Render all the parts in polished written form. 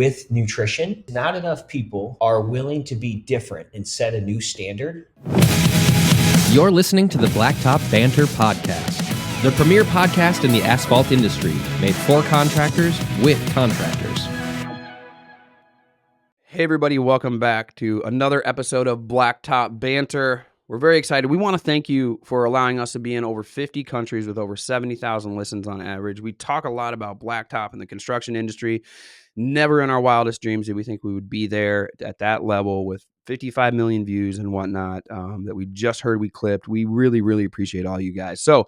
with nutrition. Not enough people are willing to be different and set a new standard. You're listening to the Blacktop Banter Podcast, the premier podcast in the asphalt industry, made for contractors with contractors. Hey everybody, welcome back to another episode of Blacktop Banter. We're very excited. We want to thank you for allowing us to be in over 50 countries with over 70,000 listens on average. We talk a lot about blacktop in the construction industry. Never in our wildest dreams did we think we would be there at that level with 55 million views and whatnot that we just heard we clipped. We really, really appreciate all you guys. So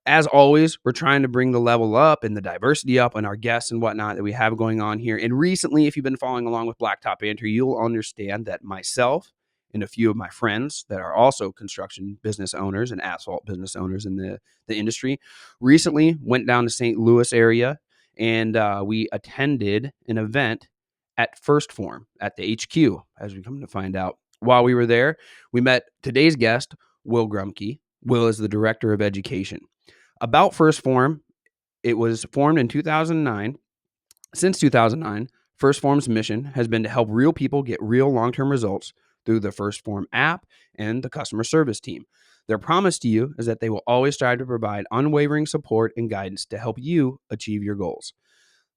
as always, we're trying to bring the level up and the diversity up and our guests and whatnot that we have going on here. And recently, if you've been following along with Blacktop Banter, you'll understand that myself and a few of my friends that are also construction business owners and asphalt business owners in the industry recently went down to St. Louis area and we attended an event at Phorm at the HQ, as we come to find out. While we were there, we met today's guest, Will Grumke. Will is the Director of Education. About Phorm, it was formed in 2009. Since 2009, Phorm's mission has been to help real people get real long-term results through the Phorm app and the customer service team. Their promise to you is that they will always strive to provide unwavering support and guidance to help you achieve your goals.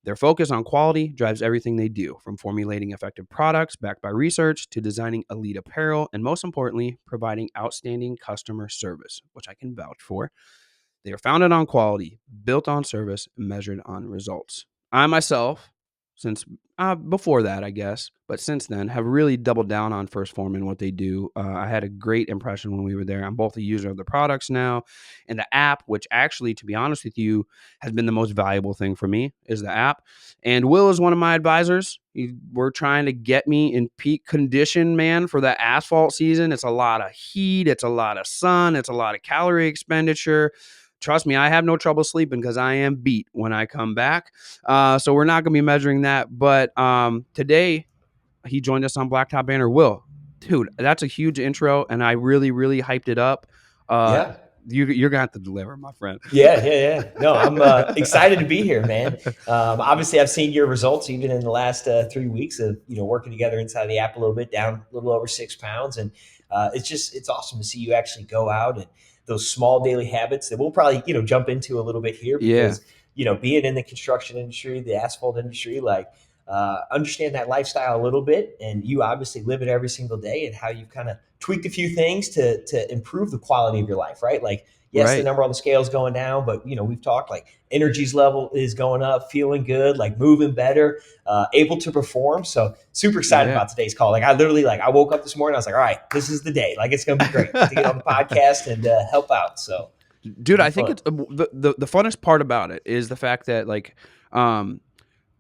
Their focus on quality drives everything they do, from formulating effective products backed by research to designing elite apparel, and most importantly, providing outstanding customer service, which I can vouch for. They are founded on quality, built on service, and measured on results. I myself, since before that, I guess, but since then, have really doubled down on Phorm and what they do. I had a great impression when we were there. I'm both a user of the products now, and the app, which actually, to be honest with you, has been the most valuable thing for me, is the app. And Will is one of my advisors. We're trying to get me in peak condition, man, for the asphalt season. It's a lot of heat. It's a lot of sun. It's a lot of calorie expenditure. Trust me, I have no trouble sleeping because I am beat when I come back. So we're not going to be measuring that. But today, he joined us on Blacktop Banter. Will, dude, that's a huge intro, and I really, really hyped it up. Yeah. You're going to have to deliver, my friend. Yeah. No, I'm excited to be here, man. Obviously, I've seen your results even in the last 3 weeks of working together inside the app a little bit, down a little over 6 pounds. And it's awesome to see you actually go out and those small daily habits that we'll probably, jump into a little bit here because, being in the construction industry, the asphalt industry, understand that lifestyle a little bit. And you obviously live it every single day and how you've kind of tweaked a few things to improve the quality of your life, right? Yes, right. The number on the scale is going down, but we've talked energy's level is going up, feeling good, moving better, able to perform. So super excited about today's call. I literally I woke up this morning, I was like, all right, this is the day. It's going to be great to get on the podcast and help out. So, dude, I think it's the funnest part about it is the fact that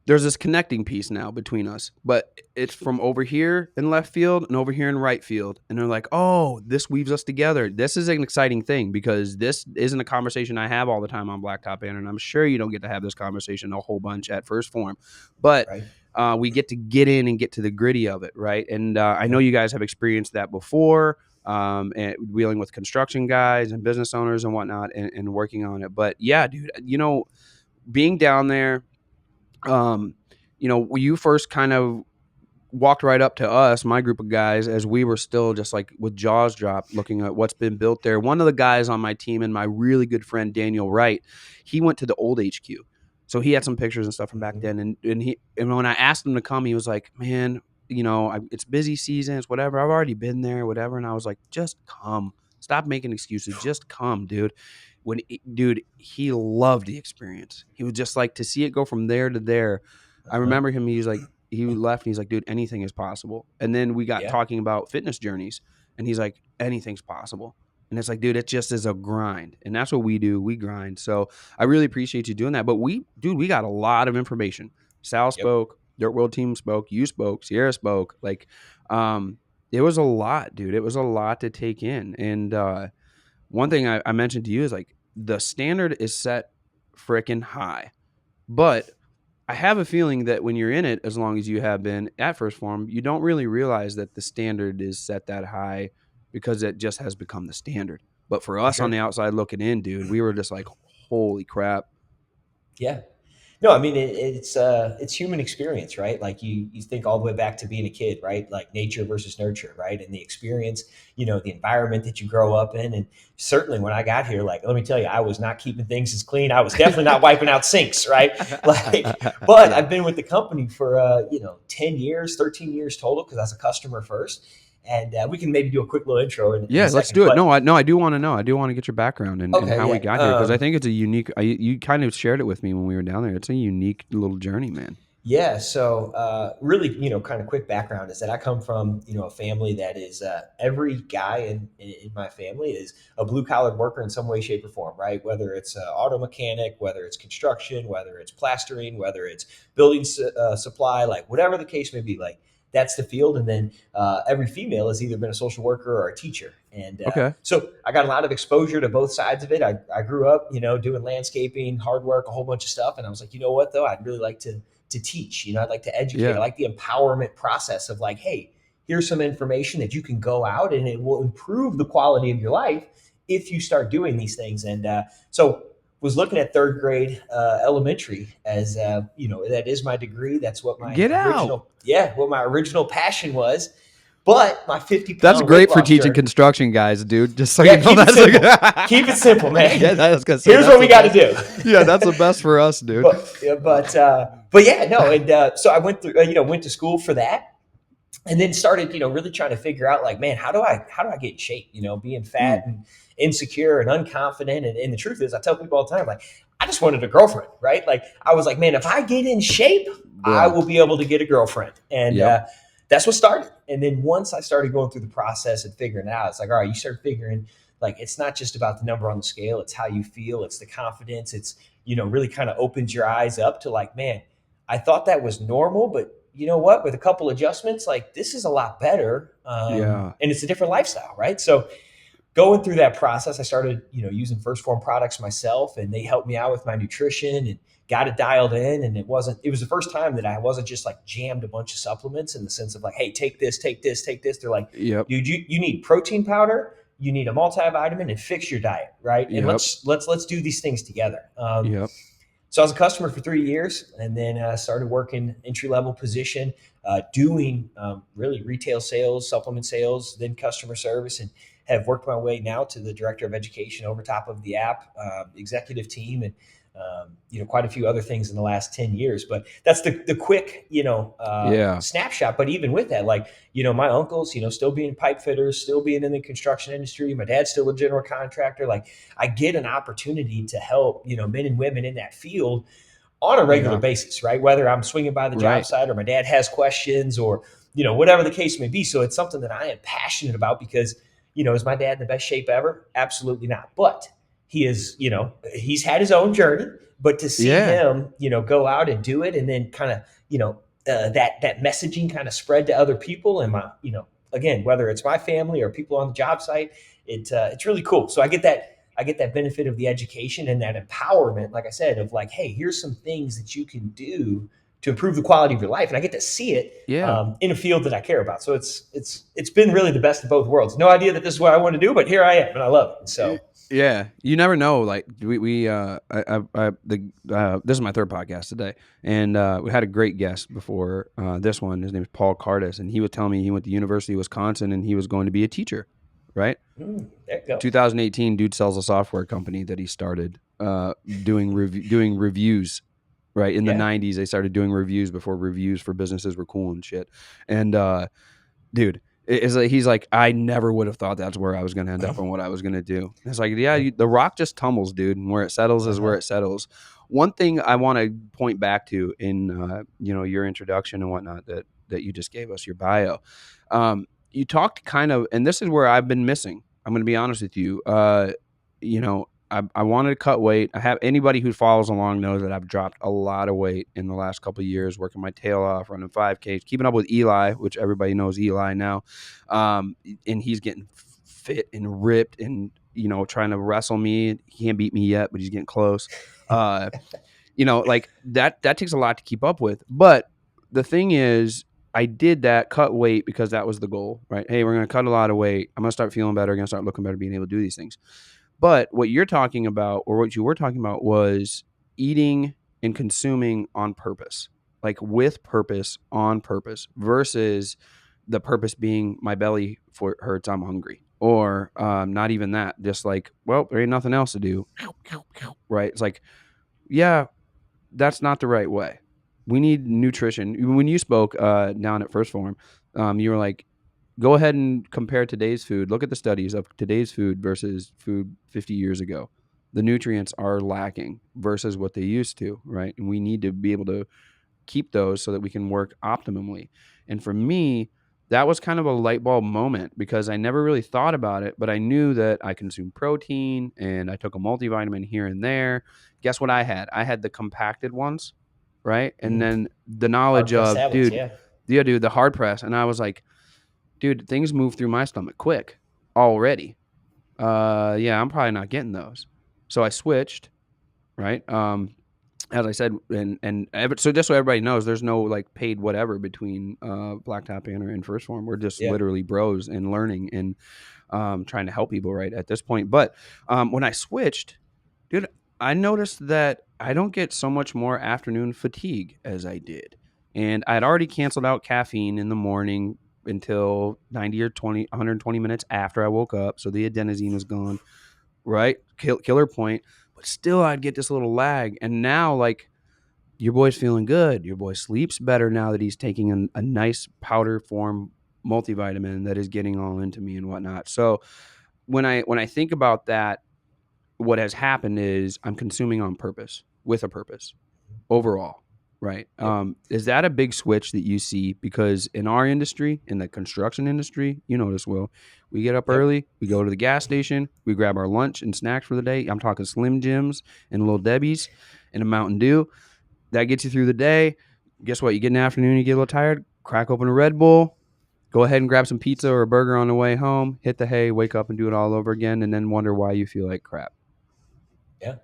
there's this connecting piece now between us, but it's from over here in left field and over here in right field. And they're like, oh, this weaves us together. This is an exciting thing because this isn't a conversation I have all the time on Blacktop Banter. And I'm sure you don't get to have this conversation a whole bunch at Phorm, but we get to get in and get to the gritty of it. Right. And I know you guys have experienced that before, and dealing with construction guys and business owners and whatnot and working on it. But yeah, dude, being down there, you first kind of walked right up to us, my group of guys, as we were still just with jaws dropped looking at what's been built there. One of the guys on my team and my really good friend, Daniel Wright, he went to the old HQ. So he had some pictures and stuff from back then. And when I asked him to come, he was like, man, it's busy season. It's whatever. I've already been there, whatever. And I was like, just come. Stop making excuses. Just come, dude. He loved the experience. He would just to see it go from there to there. I remember him. He left and he's like, dude, anything is possible. And then we got talking about fitness journeys and he's like, anything's possible. And it's dude, it just is a grind. And that's what we do. We grind. So I really appreciate you doing that. But we got a lot of information. Sal spoke, Dirt World team spoke, you spoke, Sierra spoke. It was a lot, dude. It was a lot to take in. And, one thing I mentioned to you is the standard is set freaking high, but I have a feeling that when you're in it, as long as you have been at Phorm, you don't really realize that the standard is set that high because it just has become the standard. But for us on the outside looking in, dude, we were just holy crap. Yeah. No, I mean it's human experience, right? Like you think all the way back to being a kid, right? Like nature versus nurture, right? And the experience, the environment that you grow up in, and certainly when I got here, like let me tell you, I was not keeping things as clean. I was definitely not wiping out sinks, right? Like, but Yeah. I've been with the company for 10 years, 13 years total because I was a customer first, and we can maybe do a quick little intro in a Yeah, let's second, do it. but No, I do want to know. I do want to get your background and okay, how we yeah. got here because I think it's a unique. You kind of shared it with me when we were down there. It's a unique little journey, man. Yeah, so really, kind of quick background is that I come from, a family that is every guy in my family is a blue collar worker in some way, shape, or form, right? Whether it's auto mechanic, whether it's construction, whether it's plastering, whether it's building supply, like whatever the case may be, like that's the field. And then every female has either been a social worker or a teacher. And Okay. so I got a lot of exposure to both sides of it. I grew up, doing landscaping, hard work, a whole bunch of stuff. And I was like, you know what, though? I'd really like to teach. I'd like to educate. I Yeah. like the empowerment process of like, hey, here's some information that you can go out and it will improve the quality of your life if you start doing these things. And so was looking at third grade elementary as that is my degree. That's what my Get out. original passion was. But my 50 That's pound weight great for loss teaching journey. construction guys, dude. Just so Yeah, you know, keep it that's simple. Keep it simple, man. Yeah, I was gonna say, Here's that's what we the got to best. do. Yeah, that's the best for us, dude. But yeah, no, and so I went through, went to school for that, and then started, really trying to figure out, like, man, how do I get in shape? Being fat Mm, and insecure and unconfident, and the truth is, I tell people all the time, like, I just wanted a girlfriend, right? Like, I was like, man, if I get in shape, I bro. will be able to get a girlfriend, and Yep. that's what started. And then once I started going through the process and figuring it out, it's like, all right, you start figuring, like, it's not just about the number on the scale, it's how you feel, it's the confidence, it's really kind of opens your eyes up to like, man, I thought that was normal, but you know what? With a couple adjustments, like this is a lot better, Yeah. and it's a different lifestyle, right? So going through that process, I started, using First Form products myself, and they helped me out with my nutrition and got it dialed in. And it was the first time that I wasn't just like jammed a bunch of supplements in the sense of like, hey, take this, take this, take this. They're like, Yep. dude, you need protein powder, you need a multivitamin, and fix your diet, right? And Yep. let's do these things together. Yep. So I was a customer for 3 years, and then started working entry level position, doing really retail sales, supplement sales, then customer service, and have worked my way now to the director of education over top of the app, executive team, and quite a few other things in the last 10 years. But that's the quick Yeah. snapshot. But even with that, like my uncles, still being pipe fitters, still being in the construction industry. My dad's still a general contractor. Like I get an opportunity to help men and women in that field on a regular Yeah. basis, right? Whether I'm swinging by the job Right. site or my dad has questions or whatever the case may be. So it's something that I am passionate about because is my dad in the best shape ever? Absolutely not. But he is, he's had his own journey, but to see Yeah. him, go out and do it, and then kind of, that messaging kind of spread to other people, and my, again, whether it's my family or people on the job site, it's really cool. So I get that benefit of the education and that empowerment, like I said, of like, hey, here's some things that you can do to improve the quality of your life, and I get to see it Yeah. in a field that I care about. So it's been really the best of both worlds. No idea that this is what I want to do, but here I am, and I love it. So Yeah, you never know. Like this is my third podcast today, and we had a great guest before this one. His name is Paul Cardis, and he was telling me he went to University of Wisconsin and he was going to be a teacher. Right, there you go. 2018, dude sells a software company that he started doing reviews. Right in the Yeah. 90s, they started doing reviews before reviews for businesses were cool and shit. And dude. It's like, he's like, I never would have thought that's where I was going to end up and what I was going to do. It's like, yeah, the rock just tumbles, dude, and where it settles is where it settles. One thing I want to point back to in your introduction and whatnot that you just gave us, your bio, you talked kind of, and this is where I've been missing. I'm going to be honest with you. I wanted to cut weight. I have anybody who follows along knows that I've dropped a lot of weight in the last couple of years, working my tail off, running 5Ks, keeping up with Eli, which everybody knows Eli now. And he's getting fit and ripped and, trying to wrestle me. He can't beat me yet, but he's getting close. Like that takes a lot to keep up with. But the thing is, I did that, cut weight because that was the goal, right? Hey, we're going to cut a lot of weight. I'm going to start feeling better. I'm going to start looking better, being able to do these things. But what you're talking about, or what you were talking about, was eating in consuming on purpose, like with purpose, on purpose, versus the purpose being my belly hurts, I'm hungry, or not even that, just like, well, there ain't nothing else to do, right? It's like, yeah, that's not the right way. We need nutrition. When you spoke down at First Phorm, you were like, go ahead and compare today's food. Look at the studies of today's food versus food 50 years ago. The nutrients are lacking versus what they used to, right? And we need to be able to keep those so that we can work optimally. And for me, that was kind of a light bulb moment because I never really thought about it, but I knew that I consumed protein and I took a multivitamin here and there. Guess what I had? I had the compacted ones, right? And then the Hard knowledge pressed of, tablets, yeah. dude, the hard press. And I was like, dude, things move through my stomach quick already. Yeah, I'm probably not getting those. So I switched, right? As I said, so just so everybody knows, there's no like paid whatever between Blacktop Banner and First Phorm. We're just literally bros and learning and trying to help people right at this point. But when I switched, dude, I noticed that I don't get so much more afternoon fatigue as I did. And I'd already canceled out caffeine in the morning until 90 or 120 minutes after I woke up. So the adenosine was gone, right? Killer point. But still, I'd get this little lag. And now, like, your boy's feeling good. Your boy sleeps better now that he's taking a nice powder form multivitamin that is getting all into me and whatnot. So when I think about that, what has happened is I'm consuming on purpose, with a purpose, overall, right? Yep. Is that a big switch that you see? Because in our industry, in the construction industry, you know this, Will, we get up early, we go to the gas station, we grab our lunch and snacks for the day. I'm talking Slim Jims and Little Debbie's and a Mountain Dew. That gets you through the day. Guess what? You get in the afternoon, you get a little tired, crack open a Red Bull, go ahead and grab some pizza or a burger on the way home, hit the hay, wake up and do it all over again, and then wonder why you feel like crap. Yeah.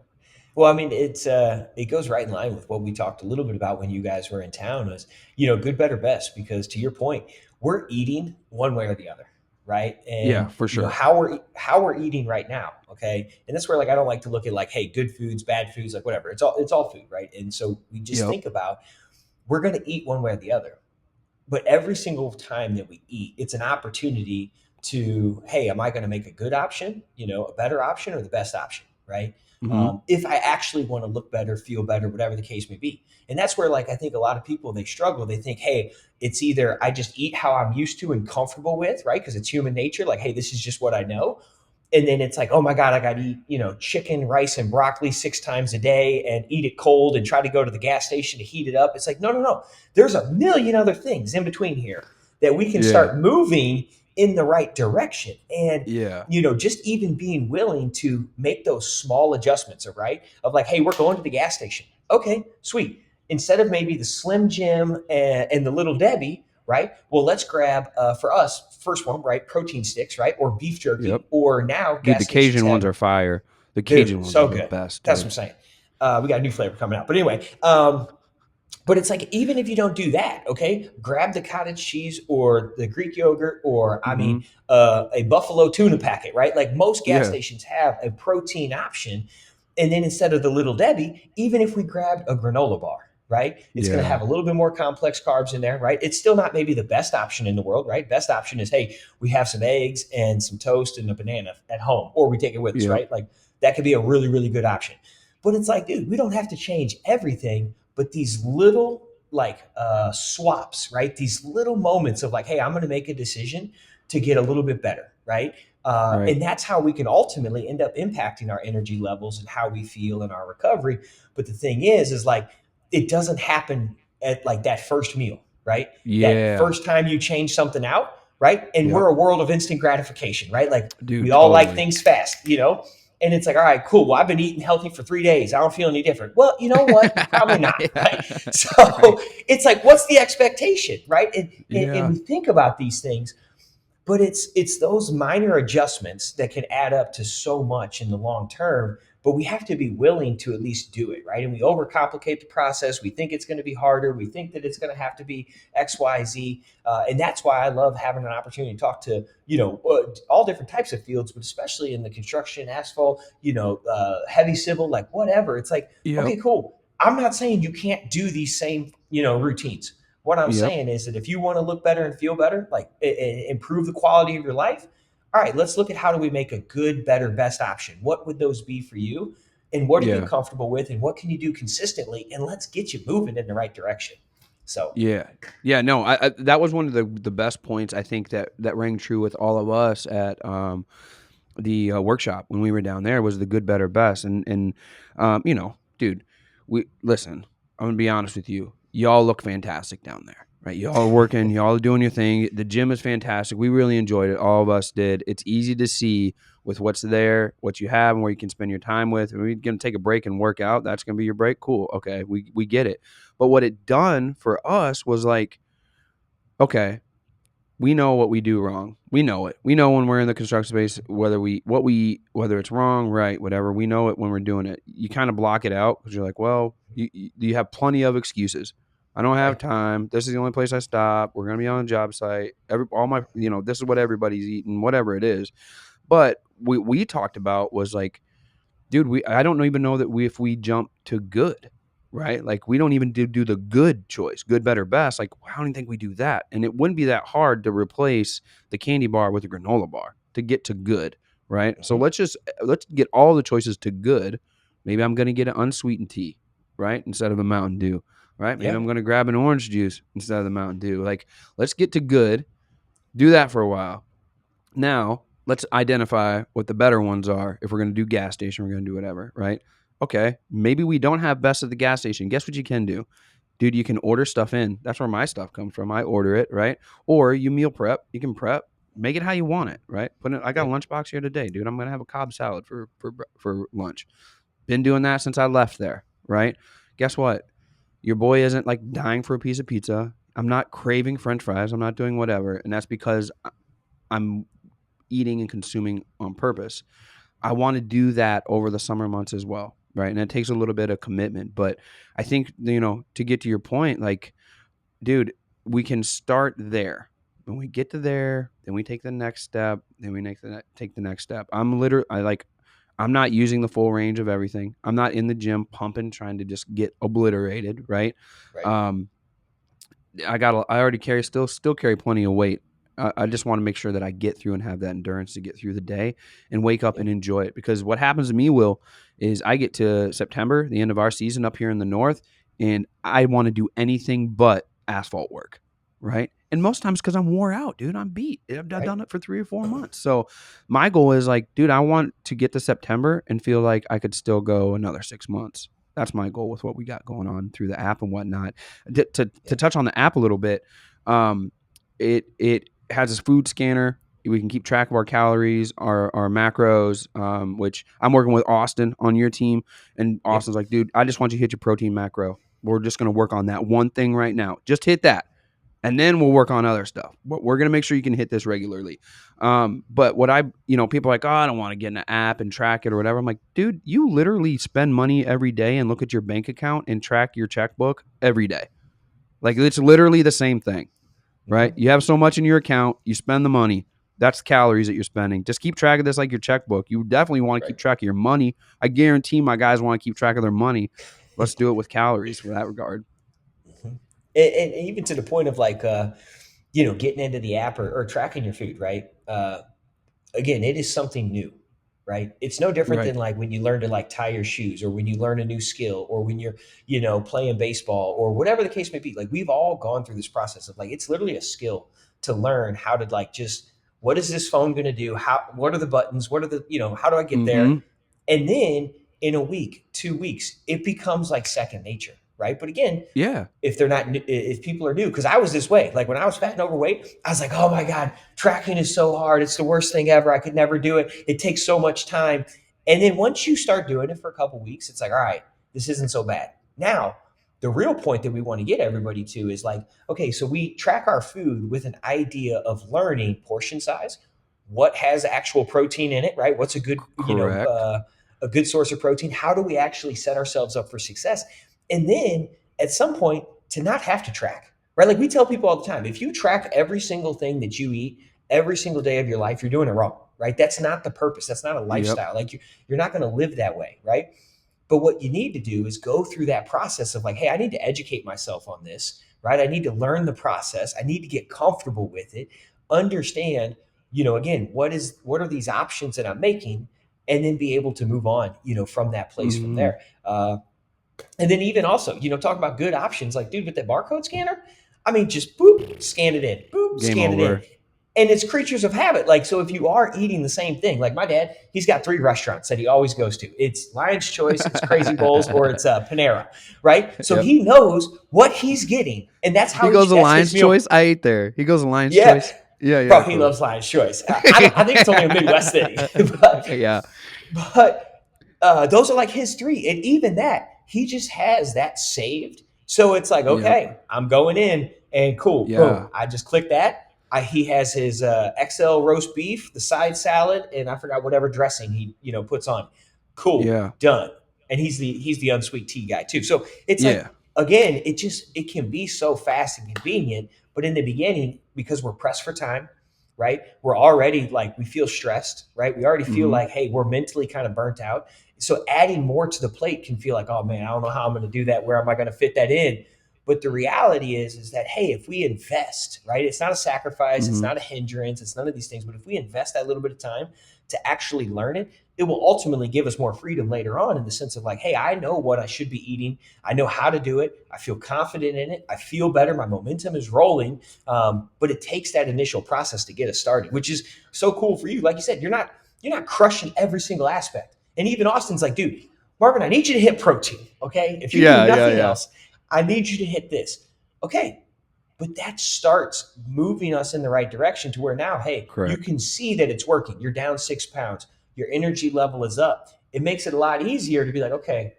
Well, I mean, it goes right in line with what we talked a little bit about when you guys were in town was, good, better, best, because to your point, we're eating one way or the other, right? Yeah, And for sure. how we're eating right now, okay? And that's where like I don't like to look at like, hey, good foods, bad foods, like whatever. It's all food, right? And so we just think about we're going to eat one way or the other. But every single time that we eat, it's an opportunity to, hey, am I going to make a good option, a better option or the best option, right? Mm-hmm. If I actually want to look better, feel better, whatever the case may be. And that's where, like, I think a lot of people, they struggle. They think, hey, it's either I just eat how I'm used to and comfortable with, right? Because it's human nature. Like, hey, this is just what I know. And then it's like, oh my God, I got to eat, chicken, rice, and broccoli 6 times a day and eat it cold and try to go to the gas station to heat it up. It's like, no, no, no. There's a million other things in between here that we can start moving in the right direction. And, just even being willing to make those small adjustments, right? Of like, hey, we're going to the gas station. Okay, sweet. Instead of maybe the Slim Jim and the Little Debbie, right? Well, let's grab for us First one, right? Protein sticks, right? Or beef jerky, or now dude, the Cajun ones are fire. The Cajun ones are the best. That's what I'm saying. We got a new flavor coming out, but anyway. But it's like, even if you don't do that, okay, grab the cottage cheese or the Greek yogurt or, I mean, a buffalo tuna packet, right? Like most gas stations have a protein option. And then instead of the Little Debbie, even if we grabbed a granola bar, right? It's going to have a little bit more complex carbs in there, right? It's still not maybe the best option in the world, right? Best option is, hey, we have some eggs and some toast and a banana at home, or we take it with us, right? Like that could be a really, really good option. But it's like, dude, we don't have to change everything, but these little like swaps, right? These little moments of like, hey, I'm going to make a decision to get a little bit better, right? And that's how we can ultimately end up impacting our energy levels and how we feel in our recovery. But the thing is like, it doesn't happen at like that first meal, right? That first time you change something out, right? And we're a world of instant gratification, right? Like we all like things fast, And it's like, all right, cool. Well, I've been eating healthy for 3 days. I don't feel any different. Well, you know what? Probably not. Right? So it's like, what's the expectation, right? And we think about these things, but it's those minor adjustments that can add up to so much in the long term. But we have to be willing to at least do it, right? And we overcomplicate the process. We think it's going to be harder. We think that it's going to have to be X, Y, Z. And that's why I love having an opportunity to talk to, all different types of fields, but especially in the construction, asphalt, heavy civil, like whatever. It's like, okay, cool. I'm not saying you can't do these same, routines. What I'm Yep. saying is that if you want to look better and feel better, like improve the quality of your life, all right, let's look at how do we make a good, better, best option. What would those be for you? And what are you Yeah. comfortable with? And what can you do consistently? And let's get you moving in the right direction. So, Yeah. Yeah. No, I that was one of the best points I think that rang true with all of us at the workshop when we were down there was the good, better, best. And dude, we listen. I'm gonna be honest with you. Y'all look fantastic down there, right? Y'all are working. Y'all are doing your thing. The gym is fantastic. We really enjoyed it. All of us did. It's easy to see with what's there, what you have, and where you can spend your time with. If we're gonna take a break and work out, that's gonna be your break. Cool. Okay, we get it. But what it done for us was like, okay, we know what we do wrong. We know it. We know when we're in the construction space whether it's wrong, right, whatever. We know it when we're doing it. You kind of block it out because you're like, well, you have plenty of excuses. I don't have right. time. This is the only place I stop. We're gonna be on a job site. All my, this is what everybody's eating, whatever it is. But we talked about was like, dude, I don't even know that if we jump to good, right? Like we don't even do the good choice, good, better, best. Like I don't even think we do that, and it wouldn't be that hard to replace the candy bar with a granola bar to get to good, right? So Mhm. let's get all the choices to good. Maybe I'm gonna get an unsweetened tea, right, instead of a Mountain Dew, right? Maybe Yeah. I'm gonna grab an orange juice instead of the Mountain Dew. Like let's get to good, do that for a while. Now, let's identify what the better ones are. If we're going to do gas station, we're going to do whatever, right? Okay, maybe we don't have best at the gas station. Guess what you can do? Dude, you can order stuff in. That's where my stuff comes from. I order it, right? Or you meal prep. You can prep. Make it how you want it, right? I got a Yep. lunchbox here today, dude. I'm gonna have a Cobb salad for lunch. Been doing that since I left there, right? Guess what? Your boy isn't like dying for a piece of pizza. I'm not craving French fries. I'm not doing whatever, and that's because I'm eating and consuming on purpose. I want to do that over the summer months as well, right? And it takes a little bit of commitment, but I think to get to your point, like, dude, we can start there. When we get to there, then we take the next step, then we take the next step. I'm not using the full range of everything. I'm not in the gym pumping, trying to just get obliterated, right? Right. Um, I already still carry plenty of weight. I just want to make sure that I get through and have that endurance to get through the day and wake up Yep. and enjoy it. Because what happens to me, Will, is I get to September, the end of our season up here in the north, and I want to do anything but asphalt work, right? And most times because I'm wore out, dude. I'm beat. I've Right. done it for 3 or 4 months. So my goal is like, dude, I want to get to September and feel like I could still go another 6 months. That's my goal with what we got going on through the app and whatnot. To Yep. touch on the app a little bit, it has a food scanner. We can keep track of our calories, our macros, which I'm working with Austin on your team. And Yep. Austin's like, dude, I just want you to hit your protein macro. We're just going to work on that one thing right now. Just hit that. And then we'll work on other stuff. But we're going to make sure you can hit this regularly. But people are like, oh, I don't want to get in an app and track it or whatever. I'm like, dude, you literally spend money every day and look at your bank account and track your checkbook every day. Like it's literally the same thing, right? Mhm. You have so much in your account, you spend the money. That's calories that you're spending. Just keep track of this like your checkbook. You definitely want to Right. keep track of your money. I guarantee my guys want to keep track of their money. Let's do it with calories for that regard. Mhm. And even to the point of like, getting into the app or tracking your food, right? Again, it is something new, right? It's no different Right. than like when you learn to like tie your shoes or when you learn a new skill or when you're, playing baseball or whatever the case may be. Like we've all gone through this process of like, it's literally a skill to learn how to like just, what is this phone going to do? What are the buttons? What are the, how do I get there? Mm-hmm. And then in a week, 2 weeks, it becomes like second nature, right? But again, Yeah. if people are new, because I was this way. Like when I was fat and overweight, I was like, oh my God, tracking is so hard. It's the worst thing ever. I could never do it. It takes so much time. And then once you start doing it for a couple weeks, it's like, all right, this isn't so bad. Now, the real point that we want to get everybody to is like, okay, so we track our food with an idea of learning portion size, what has actual protein in it, right? What's a good, Correct. a good source of protein? How do we actually set ourselves up for success? And then at some point to not have to track, right? Like we tell people all the time, if you track every single thing that you eat every single day of your life, you're doing it wrong, right? That's not the purpose. That's not a Yep. lifestyle. Like you're not going to live that way, right? But what you need to do is go through that process of like, hey, I need to educate myself on this, right? I need to learn the process. I need to get comfortable with it, understand, again, what are these options that I'm making, and then be able to move on, from that place from there. And then even also, talk about good options, like, dude, with that barcode scanner, I mean, just boop, scan it in, boop, Game scan over. it in. And it's creatures of habit. Like, so if you are eating the same thing, like my dad, he's got 3 restaurants that he always goes to. It's Lion's Choice, it's Crazy Bowls, or it's Panera, right? So Yep. he knows what he's getting, and that's how He goes to that's Lion's his meal. Choice. I ate there. He goes to Lion's Yeah. Choice. Yeah, Bro, he loves Lion's Choice. I think it's only a Midwest thing. But those are like his 3. And even that, he just has that saved. So it's like, okay, I'm going in and cool. Yeah. Boom. I just click that. He has his XL roast beef, the side salad, and I forgot whatever dressing he puts on. Cool. Yeah. Done. And he's the unsweet tea guy too. So it's like, again, it can be so fast and convenient, but in the beginning, because we're pressed for time, right? We're already like, we feel stressed, right? We already feel like, hey, we're mentally kind of burnt out. So adding more to the plate can feel like, oh man, I don't know how I'm going to do that. Where am I going to fit that in? But the reality is that, hey, if we invest, right, it's not a sacrifice, it's not a hindrance, it's none of these things. But if we invest that little bit of time to actually learn it, it will ultimately give us more freedom later on, in the sense of like, hey, I know what I should be eating. I know how to do it. I feel confident in it. I feel better. My momentum is rolling. But it takes that initial process to get us started, which is so cool for you. Like you said, you're not crushing every single aspect. And even Austin's like, dude, Marvin, I need you to hit protein. Okay. If you do nothing else, I need you to hit this. Okay. But that starts moving us in the right direction to where now, hey, you can see that it's working. You're down 6 pounds. Your energy level is up. It makes it a lot easier to be like, okay,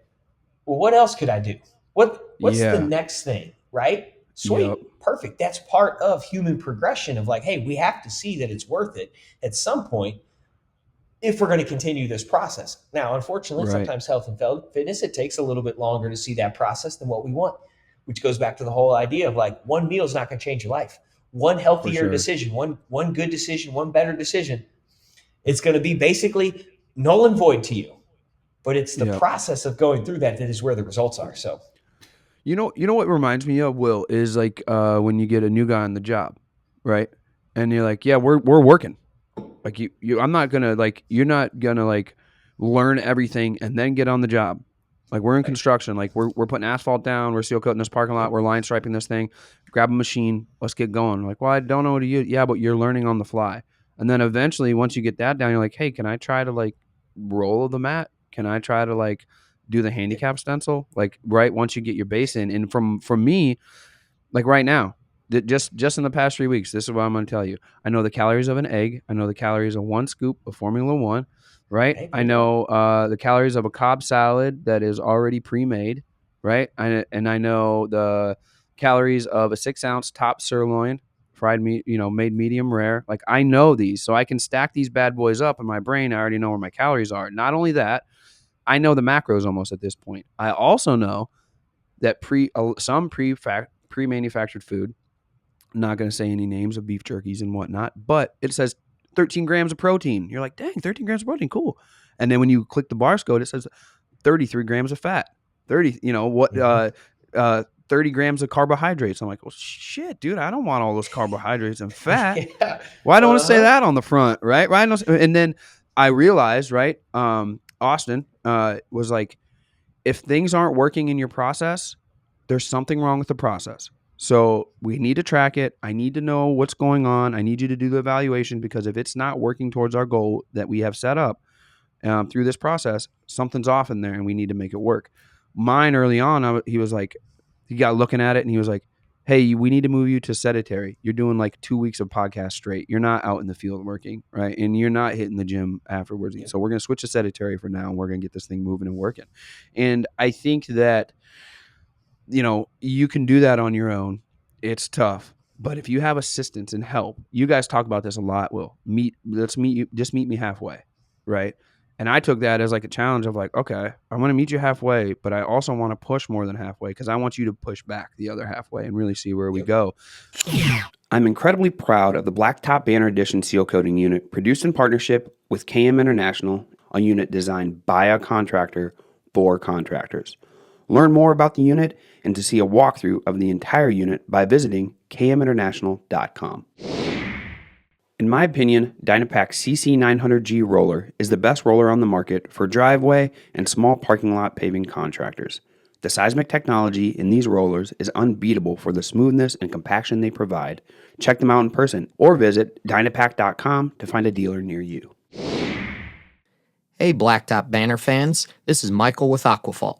well, what else could I do? What's the next thing? Right? Sweet. Perfect. That's part of human progression of like, hey, we have to see that it's worth it at some point if we're going to continue this process. Now, unfortunately, sometimes health and fitness, it takes a little bit longer to see that process than what we want, which goes back to the whole idea of like, one meal is not going to change your life. One healthier decision, one good decision, one better decision, it's going to be basically null and void to you. But it's the process of going through that is where the results are. So, you know what reminds me of, Will, is like when you get a new guy on the job, right? And you're like, yeah, we're working. Like I'm not gonna like, you're not gonna like learn everything and then get on the job. Like we're in construction, like we're putting asphalt down, we're seal coating this parking lot, we're line striping this thing. Grab a machine, let's get going. Like, well, I don't know what to use. Yeah, but you're learning on the fly. And then eventually, once you get that down, you're like, hey, can I try to like roll the mat? Can I try to like do the handicap stencil? Like, right, once you get your base in. And from me, like right now, just in the past 3 weeks, this is what I'm going to tell you. I know the calories of an egg. I know the calories of 1 scoop of Formula 1, right? I know the calories of a Cobb salad that is already pre-made, right? And I know the calories of a 6-ounce top sirloin, fried meat, made medium rare. Like I know these, so I can stack these bad boys up in my brain. I already know where my calories are. Not only that, I know the macros almost at this point. I also know that some pre-manufactured food, I'm not going to say any names of beef jerkies and whatnot, but it says 13 grams of protein. You're like, dang, 13 grams of protein, cool. And then when you click the barcode, it says 33 grams of fat, 30 grams of carbohydrates. I'm like, well, shit, dude, I don't want all those carbohydrates and fat. Why don't want to say that on the front, right? And then I realized, right, Austin was like, if things aren't working in your process, there's something wrong with the process. So we need to track it. I need to know what's going on. I need you to do the evaluation, because if it's not working towards our goal that we have set up through this process, something's off in there and we need to make it work. Mine early on, he was like, he got looking at it and he was like, hey, we need to move you to sedentary. You're doing like 2 weeks of podcast straight. You're not out in the field working, right? And you're not hitting the gym afterwards. Yeah. So we're going to switch to sedentary for now, and we're going to get this thing moving and working. And I think that, you can do that on your own. It's tough. But if you have assistance and help, you guys talk about this a lot, Will. Let's meet you. Just meet me halfway, right? And I took that as like a challenge of like, okay, I'm going to meet you halfway, but I also want to push more than halfway, because I want you to push back the other halfway and really see where we go. I'm incredibly proud of the Blacktop Banner Edition seal coating unit, produced in partnership with KM International, a unit designed by a contractor for contractors. Learn more about the unit and to see a walkthrough of the entire unit by visiting kminternational.com. In my opinion, Dynapack CC900G roller is the best roller on the market for driveway and small parking lot paving contractors. The seismic technology in these rollers is unbeatable for the smoothness and compaction they provide. Check them out in person or visit Dynapack.com to find a dealer near you. Hey Blacktop Banner fans, this is Michael with Aquafault.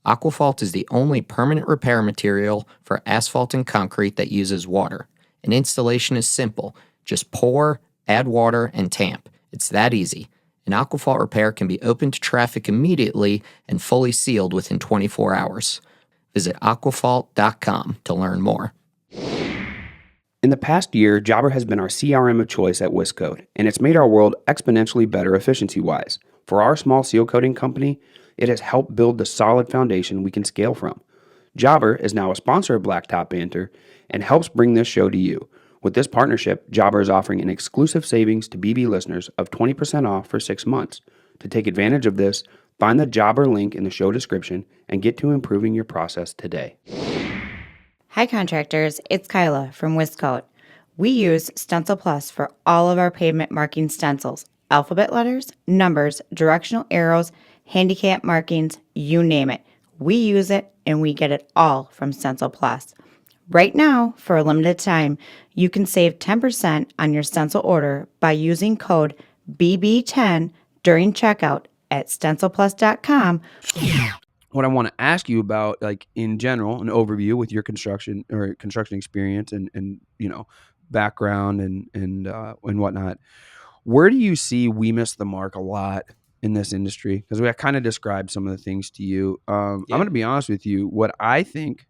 Aquafault is the only permanent repair material for asphalt and concrete that uses water. And installation is simple. Just pour, add water, and tamp. It's that easy. An Aquafault repair can be open to traffic immediately and fully sealed within 24 hours. Visit aquafault.com to learn more. In the past year, Jobber has been our CRM of choice at Wiscode, and it's made our world exponentially better efficiency-wise. For our small seal coating company, it has helped build the solid foundation we can scale from. Jobber is now a sponsor of Blacktop Banter and helps bring this show to you. With this partnership, Jobber is offering an exclusive savings to BB listeners of 20% off for 6 months. To take advantage of this, find the Jobber link in the show description and get to improving your process today. Hi contractors, it's Kyla from Wiscoat. We use Stencil Plus for all of our pavement marking stencils. Alphabet letters, numbers, directional arrows, handicap markings, you name it. We use it and we get it all from Stencil Plus. Right now, for a limited time, you can save 10% on your stencil order by using code BB10 during checkout at stencilplus.com. What I want to ask you about, like in general, an overview with your construction experience and background and whatnot. Where do you see we miss the mark a lot in this industry? Because we kind of described some of the things to you. I'm going to be honest with you. What I think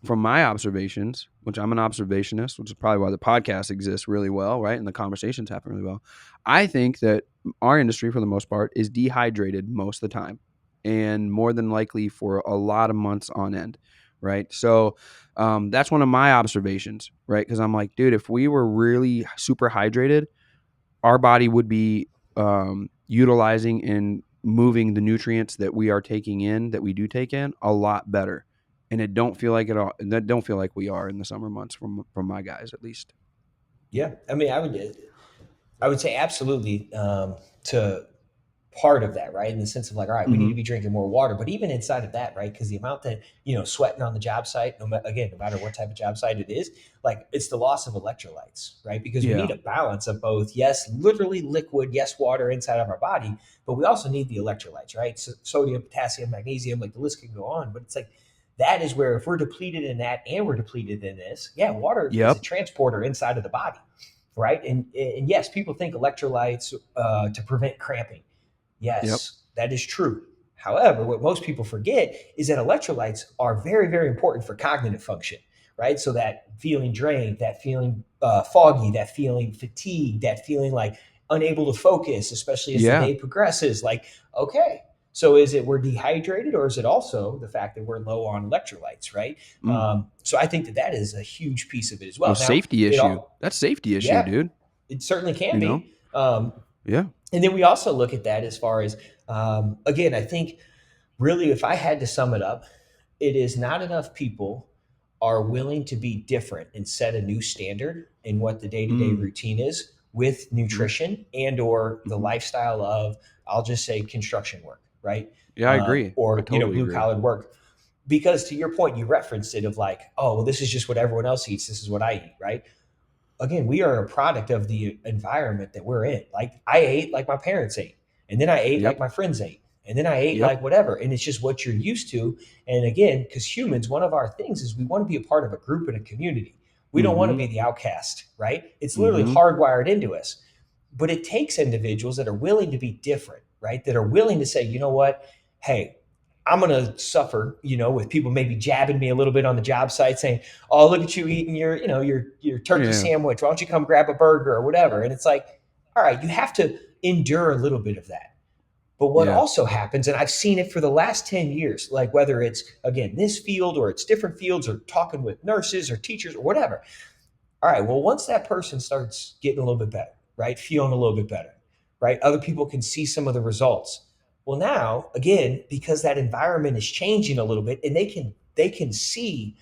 from my observations, which I'm an observationist, which is probably why the podcast exists really well, right? And the conversations happen really well. I think that our industry, for the most part, is dehydrated most of the time, and more than likely for a lot of months on end, right? So that's one of my observations, right? Because I'm like, dude, if we were really super hydrated, our body would be utilizing and moving the nutrients that we are taking in, that we do take in, a lot better. And it don't feel like it all. That don't feel like we are in the summer months from my guys, at least. Yeah, I mean, I would say absolutely to part of that, right? In the sense of like, all right, we need to be drinking more water, but even inside of that, right? Because the amount that sweating on the job site, no matter what type of job site it is, like it's the loss of electrolytes, right? Because we need a balance of both, yes, literally liquid, yes, water inside of our body, but we also need the electrolytes, right? So sodium, potassium, magnesium, like the list can go on, but it's like that is where if we're depleted in that and we're depleted in this, water is a transporter inside of the body, right? And yes, people think electrolytes to prevent cramping. Yes, that is true. However, what most people forget is that electrolytes are very, very important for cognitive function, right? So that feeling drained, that feeling foggy, that feeling fatigued, that feeling like unable to focus, especially as the day progresses. Like, okay, so is it we're dehydrated, or is it also the fact that we're low on electrolytes, right? So I think that is a huge piece of it as well. Now, safety issue. That's safety issue, dude. It certainly can be. And then we also look at that as far as, again, I think really if I had to sum it up, it is not enough people are willing to be different and set a new standard in what the day-to-day routine is with nutrition and or the lifestyle of, I'll just say construction work, right? Yeah, I agree. Or, I totally blue collar work. Because to your point, you referenced it of like, oh, well, this is just what everyone else eats. This is what I eat, right? Again, we are a product of the environment that we're in. Like I ate like my parents ate, and then I ate like my friends ate, and then I ate like whatever. And it's just what you're used to. And again, because humans, one of our things is we want to be a part of a group and a community. We don't want to be the outcast, right? It's literally hardwired into us. But it takes individuals that are willing to be different, right? That are willing to say, you know what? Hey, I'm going to suffer, with people maybe jabbing me a little bit on the job site saying, oh, look at you eating your turkey sandwich. Why don't you come grab a burger or whatever? And it's like, all right, you have to endure a little bit of that. But what also happens, and I've seen it for the last 10 years, like whether it's, again, this field or it's different fields or talking with nurses or teachers or whatever. All right, well, once that person starts getting a little bit better, right? Feeling a little bit better, right? Other people can see some of the results. Well, now again, because that environment is changing a little bit, and they can see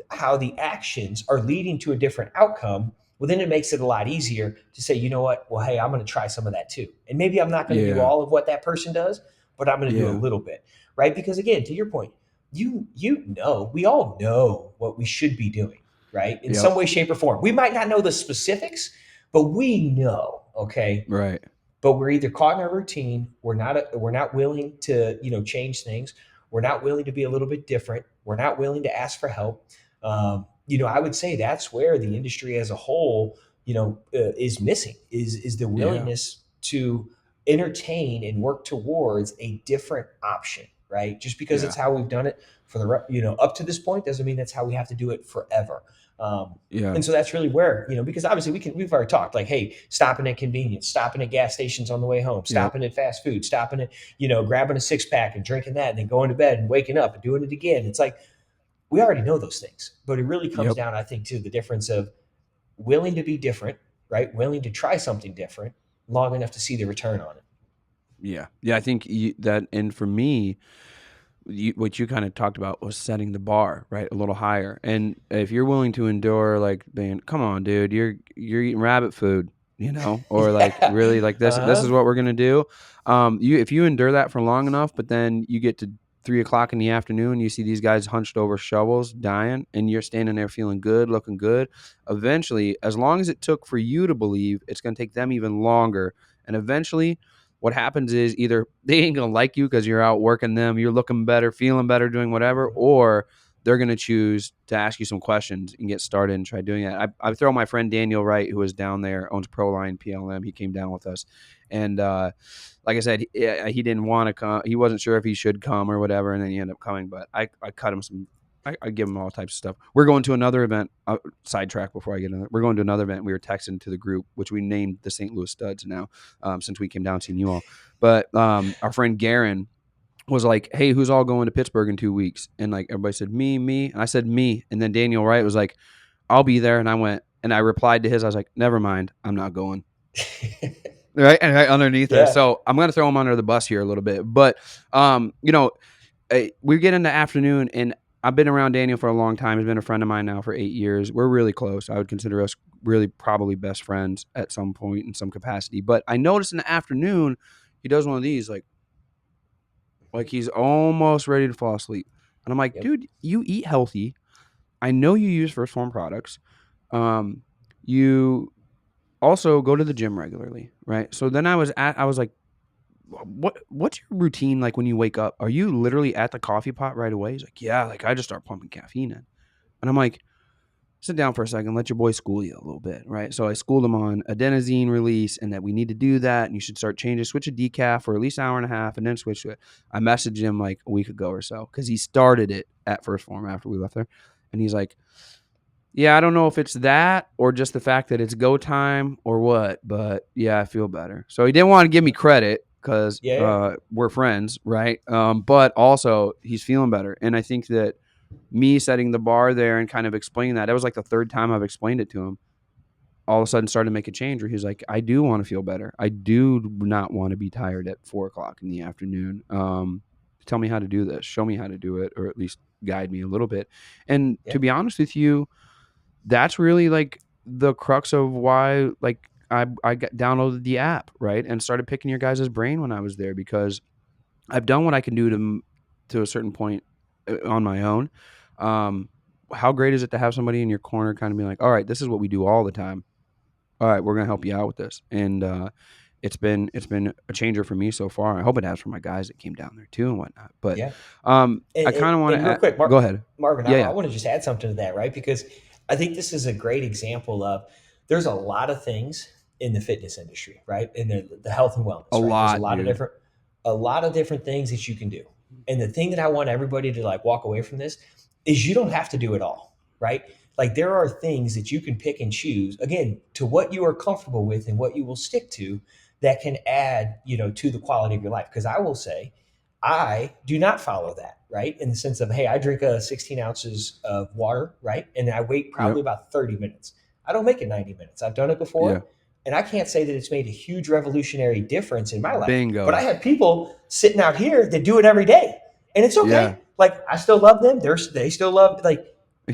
how the actions are leading to a different outcome, well, then it makes it a lot easier to say, you know what? Well, hey, I'm going to try some of that too. And maybe I'm not going to do Yeah. all of what that person does, but I'm going to do a Yeah. little bit, right? Because again, to your point, we all know what we should be doing, right? In Yep. some way, shape, or form. We might not know the specifics, but we know, okay, Right. but we're either caught in our routine, we're not willing to change things, we're not willing to be a little bit different, we're not willing to ask for help. I would say that's where the industry as a whole is missing, is the Yeah. willingness to entertain and work towards a different option, right? Just because Yeah. it's how we've done it for up to this point doesn't mean that's how we have to do it forever. Yeah. And so that's really where, because obviously we've already talked like, hey, stopping at convenience, stopping at gas stations on the way home, stopping at fast food, stopping at, grabbing a 6-pack and drinking that and then going to bed and waking up and doing it again. It's like, we already know those things, but it really comes Yep. down, I think, to the difference of willing to be different, right? Willing to try something different long enough to see the return on it. Yeah. Yeah. I think that, and for me, what you kind of talked about was setting the bar right a little higher. And if you're willing to endure like being, come on, dude, you're eating rabbit food, or like Yeah. really like this is what we're gonna do. If you endure that for long enough, but then you get to 3 o'clock in the afternoon, you see these guys hunched over shovels dying, and you're standing there feeling good, looking good. Eventually, as long as it took for you to believe, it's gonna take them even longer. And eventually, what happens is either they ain't gonna like you because you're out working them, you're looking better, feeling better, doing whatever, or they're gonna choose to ask you some questions and get started and try doing that. I throw my friend Daniel Wright, who was down there, owns Proline PLM. He came down with us, and like I said, he didn't want to come. He wasn't sure if he should come or whatever, and then he ended up coming. But I cut him some. I give him all types of stuff. We're going to another event. Sidetrack before I get into it. We're going to another event. We were texting to the group, which we named the St. Louis Studs now, since we came down seeing you all. But our friend Garen was like, "Hey, who's all going to Pittsburgh in 2 weeks?" And like everybody said, "Me." And I said, "Me." And then Daniel Wright was like, "I'll be there." And I went, and I replied to his. I was like, "Never mind, I'm not going." Right, and right underneath there. So I'm gonna throw him under the bus here a little bit, but we get into afternoon, and I've been around Daniel for a long time. He's been a friend of mine now for 8 years. We're really close. I would consider us really probably best friends at some point in some capacity. But I noticed in the afternoon, he does one of these, like he's almost ready to fall asleep. And I'm like, dude, you eat healthy. I know you use First Phorm products. You also go to the gym regularly, right? So then I was like, what's your routine like when you wake up? Are you literally at the coffee pot right away? He's like, yeah, like I just start pumping caffeine in. And I'm like, sit down for a second, let your boy school you a little bit, right? So I schooled him on adenosine release and that we need to do that, and you should start changing, switch a decaf for at least an hour and a half and then switch to it. I messaged him like a week ago or so because he started it at First Phorm after we left there. And he's like, yeah, I don't know if it's that or just the fact that it's go time or what, but yeah, I feel better. So he didn't want to give me credit because we're friends, right? But also he's feeling better. And I think that me setting the bar there and kind of explaining that was like the third time I've explained it to him, all of a sudden started to make a change where he's like, I do want to feel better. I do not want to be tired at 4:00 in the afternoon. Tell me how to do this. Show me how to do it, or at least guide me a little bit. And to be honest with you, that's really like the crux of why like I downloaded the app, right? And started picking your guys' brain when I was there, because I've done what I can do to a certain point on my own. How great is it to have somebody in your corner kind of be like, all right, this is what we do all the time. All right, we're going to help you out with this. And it's been a changer for me so far. I hope it has for my guys that came down there too and whatnot. But I kind of want to real quick, go ahead, Marvin. Yeah, I want to just add something to that, right? Because I think this is a great example of there's a lot of things in the fitness industry, right? In the health and wellness, There's a lot of different things that you can do. And the thing that I want everybody to like walk away from this is you don't have to do it all, right? Like there are things that you can pick and choose, again, to what you are comfortable with and what you will stick to that can add, to the quality of your life. Because I will say, I do not follow that, right? In the sense of, hey, I drink 16 ounces of water, right? And I wait probably about 30 minutes. I don't make it 90 minutes. I've done it before. And I can't say that it's made a huge revolutionary difference in my life. Bingo. But I have people sitting out here that do it every day. And it's okay. Yeah. Like, I still love them. They still love, like,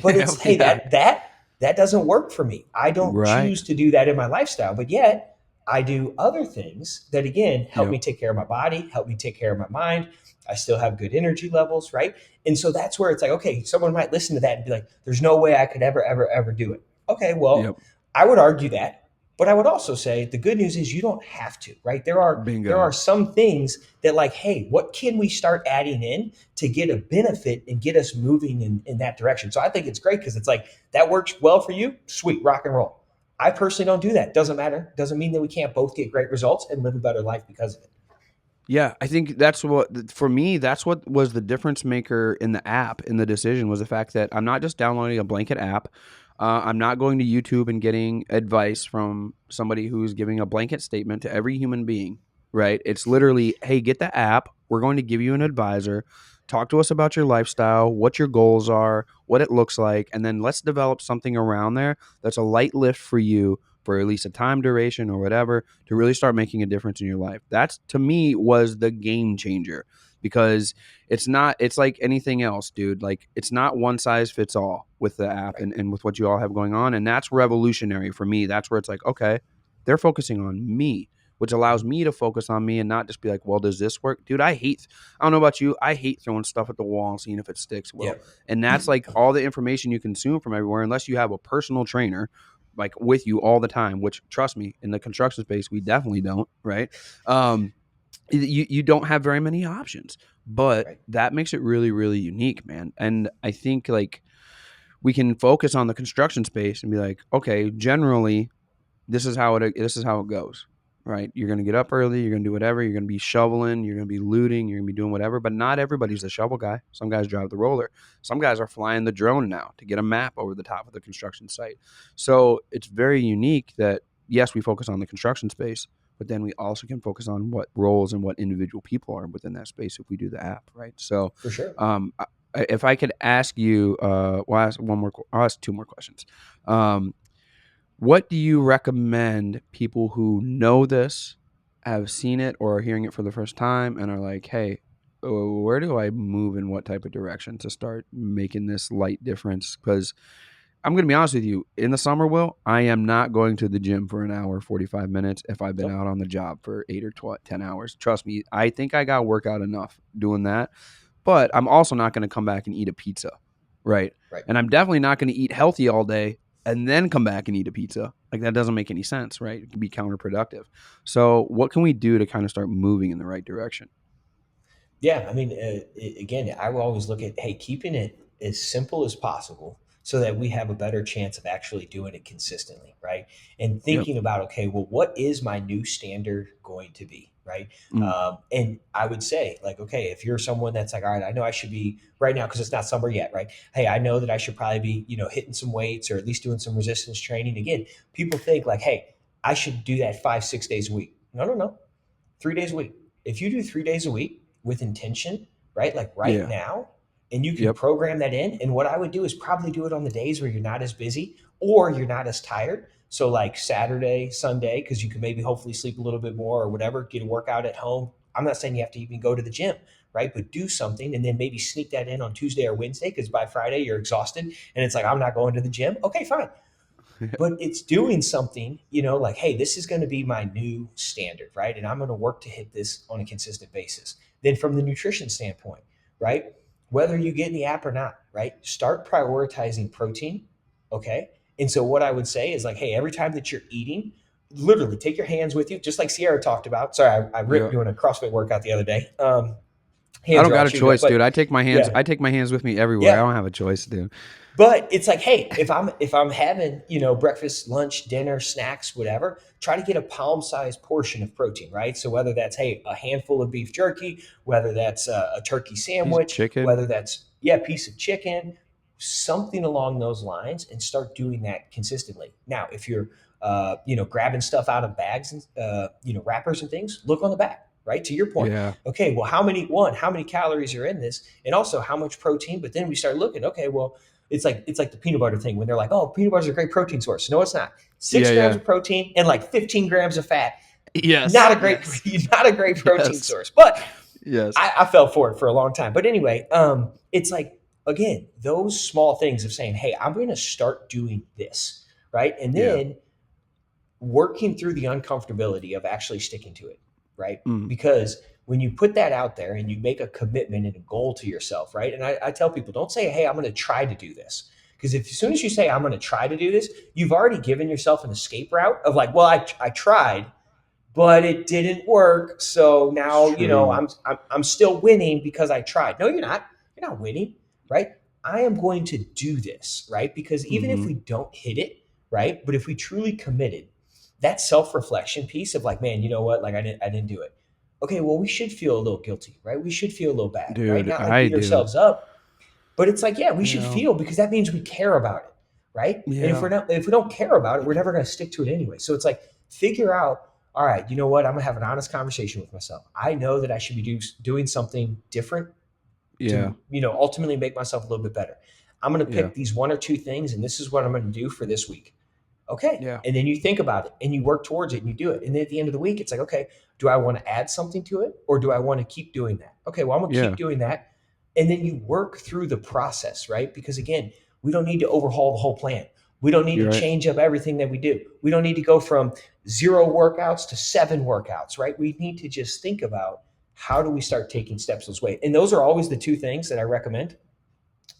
but it's, hey, yeah. that doesn't work for me. I don't Right. choose to do that in my lifestyle. But yet I do other things that, again, help Yep. me take care of my body, help me take care of my mind. I still have good energy levels, right? And so that's where it's like, okay, someone might listen to that and be like, there's no way I could ever do it. Okay, well, Yep. I would argue that. But I would also say the good news is you don't have to, right? There Bingo. are some things that, like, hey, what can we start adding in to get a benefit and get us moving in that direction? So I think it's great because it's like, that works well for you, sweet, rock and roll. I personally don't do that. Doesn't matter. Doesn't mean that we can't both get great results and live a better life because of it. Yeah, I think that's what, for me, that's what was the difference maker in the app, in the decision, was the fact that I'm not just downloading a blanket app. I'm not going to YouTube and getting advice from somebody who's giving a blanket statement to every human being, right? It's literally, hey, get the app. We're going to give you an advisor. Talk to us about your lifestyle, what your goals are, what it looks like, and then let's develop something around there that's a light lift for you for at least a time duration or whatever to really start making a difference in your life. That's, to me, was the game changer, because it's like anything else, dude. Like, it's not one size fits all with the app and with what you all have going on. And that's revolutionary for me. That's where it's like, okay, they're focusing on me, which allows me to focus on me and not just be like, well, does this work? Dude, I don't know about you. I hate throwing stuff at the wall and seeing if it sticks. Well, Yep. and that's like all the information you consume from everywhere, unless you have a personal trainer like with you all the time, which, trust me, in the construction space, we definitely don't, right? You don't have very many options, but that makes it really, really unique, man. And I think, like, we can focus on the construction space and be like, okay, generally, this is how it goes, right? You're going to get up early, you're going to do whatever, you're going to be shoveling, you're going to be looting, you're going to be doing whatever, but not everybody's the shovel guy. Some guys drive the roller. Some guys are flying the drone now to get a map over the top of the construction site. So it's very unique that, yes, we focus on the construction space, but then we also can focus on what roles and what individual people are within that space if we do the app, right? So For sure. if I could ask you, I'll ask two more questions. What do you recommend people who know this, have seen it, or are hearing it for the first time and are like, hey, where do I move in what type of direction to start making this light difference? Because I'm going to be honest with you, in the summer, Will, I am not going to the gym for an hour, 45 minutes if I've been out on the job for 8 or 10 hours. Trust me, I think I got workout enough doing that. But I'm also not going to come back and eat a pizza, right? And I'm definitely not going to eat healthy all day and then come back and eat a pizza. Like, that doesn't make any sense, right? It can be counterproductive. So what can we do to kind of start moving in the right direction? Yeah, I mean, again, I will always look at, hey, keeping it as simple as possible so that we have a better chance of actually doing it consistently, right? And thinking about, okay, well, what is my new standard going to be, right? And I would say, like, okay, if you're someone that's like, all right, I know I should be right now because it's not summer yet, right? Hey, I know that I should probably be, hitting some weights or at least doing some resistance training. Again, people think like, hey, I should do that 5-6 days a week. No, 3 days a week. If you do 3 days a week with intention, right? Like now, and you can program that in. And what I would do is probably do it on the days where you're not as busy or you're not as tired. So like Saturday, Sunday, because you can maybe hopefully sleep a little bit more or whatever, get a workout at home. I'm not saying you have to even go to the gym, right? But do something and then maybe sneak that in on Tuesday or Wednesday, because by Friday you're exhausted and it's like, I'm not going to the gym. Okay, fine. But it's doing something, like, hey, this is going to be my new standard, right? And I'm going to work to hit this on a consistent basis. Then from the nutrition standpoint, right? Whether you get in the app or not, right? Start prioritizing protein, okay? And so what I would say is like, hey, every time that you're eating, literally take your hands with you, just like Sierra talked about. Sorry, I ripped doing a CrossFit workout the other day. I don't got a choice, dude. I take my hands. I take my hands with me everywhere. I don't have a choice, dude. But it's like, hey, if I'm having, breakfast, lunch, dinner, snacks, whatever, try to get a palm-sized portion of protein, right? So whether that's, hey, a handful of beef jerky, whether that's a turkey sandwich, chicken. whether that's, a piece of chicken, something along those lines, and start doing that consistently. Now, if you're, grabbing stuff out of bags and, wrappers and things, look on the back. Right, to your point. Okay, well, how many calories are in this, and also how much protein? But then we start looking. Okay, well, It's like the peanut butter thing when they're like, oh, peanut butter is a great protein source. No, it's not. 6 Yeah, grams yeah. of protein and like 15 grams of fat. Yes. Not a great protein Yes. source. But Yes. I fell for it for a long time. But anyway, it's like, again, those small things of saying, hey, I'm going to start doing this, right? And Yeah. then working through the uncomfortability of actually sticking to it, right? Mm. Because when you put that out there and you make a commitment and a goal to yourself, right? And I tell people, don't say, hey, I'm going to try to do this. Because as soon as you say, I'm going to try to do this, you've already given yourself an escape route of like, well, I tried, but it didn't work. So now, True. I'm still winning because I tried. No, you're not. You're not winning, right? I am going to do this, right? Because even if Mhm. we don't hit it, right? But if we truly committed, that self-reflection piece of like, man, you know what? Like I didn't do it. Okay, well, we should feel a little guilty, right? We should feel a little bad, right? Dude, Not like I beat do. ourselves up, but it's like, yeah, we should Yeah. feel because that means we care about it, right? And Yeah. if we don't care about it, we're never going to stick to it anyway. So it's like figure out, all right, you know what? I'm gonna have an honest conversation with myself. I know that I should be doing something different Yeah. to, ultimately make myself a little bit better. I'm gonna Yeah. pick these one or two things, and this is what I'm gonna do for this week. Okay. Yeah. And then you think about it and you work towards it and you do it. And then at the end of the week, it's like, okay, do I want to add something to it or do I want to keep doing that? Okay, well, I'm going to Yeah. keep doing that. And then you work through the process, right? Because again, we don't need to overhaul the whole plan. We don't need You're to right. change up everything that we do. We don't need to go from 0 workouts to 7 workouts, right? We need to just think about how do we start taking steps this way. And those are always the two things that I recommend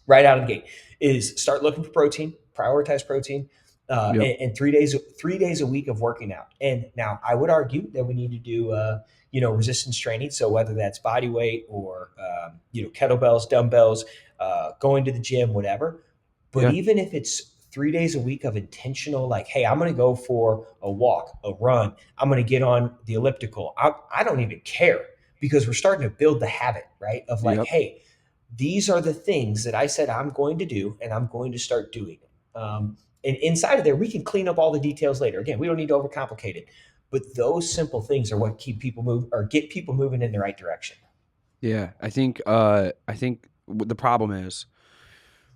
right out of the gate is start looking for protein, prioritize protein, Yep. and 3 days a week of working out. And now I would argue that we need to do resistance training. So whether that's body weight or kettlebells, dumbbells, going to the gym, whatever. But Yeah. even if it's 3 days a week of intentional, like, hey, I'm going to go for a walk, a run. I'm going to get on the elliptical. I don't even care because we're starting to build the habit, right? Of like, Yep. hey, these are the things that I said I'm going to do, and I'm going to start doing it. And inside of there, we can clean up all the details later. Again, we don't need to overcomplicate it, but those simple things are what keep people move or get people moving in the right direction. Yeah. I think the problem is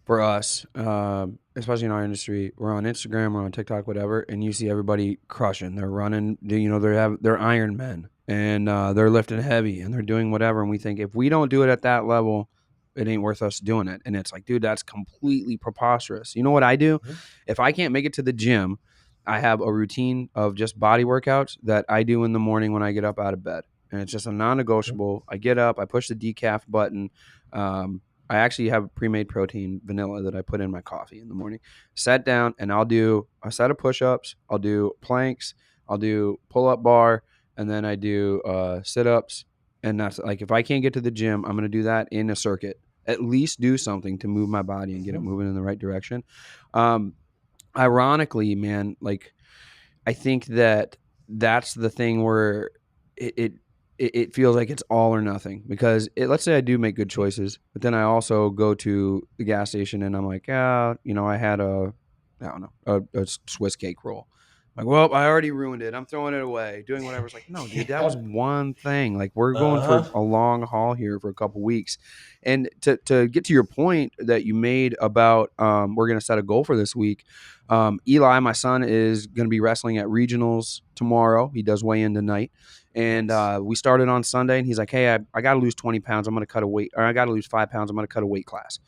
for us, especially in our industry, we're on Instagram, we're on TikTok, whatever, and you see everybody crushing. They're running, they're Iron Men, and they're lifting heavy, and they're doing whatever. And we think if we don't do it at that level, it ain't worth us doing it. And it's like, dude, that's completely preposterous. You know what I do? Mhm. If I can't make it to the gym, I have a routine of just body workouts that I do in the morning when I get up out of bed. And it's just a non-negotiable. I get up, I push the decaf button. I actually have pre-made protein vanilla that I put in my coffee in the morning. Sat down and I'll do a set of push-ups. I'll do planks. I'll do pull-up bar, and then I do sit-ups. And that's like, if I can't get to the gym, I'm going to do that in a circuit. At least do something to move my body and get it moving in the right direction. Ironically, man, like I think that's the thing where it feels like it's all or nothing because let's say I do make good choices, but then I also go to the gas station and I'm like, I had a Swiss cake roll. Like, well, I already ruined it. I'm throwing it away, doing whatever. It's like, no, dude, that was one thing. Like, we're going for a long haul here for a couple weeks. And to get to your point that you made about we're going to set a goal for this week. Eli, my son, is going to be wrestling at regionals tomorrow. He does weigh in tonight. And we started on Sunday, and he's like, hey, I got to lose 20 pounds. I'm going to cut a weight, or I got to lose 5 pounds. I'm going to cut a weight class.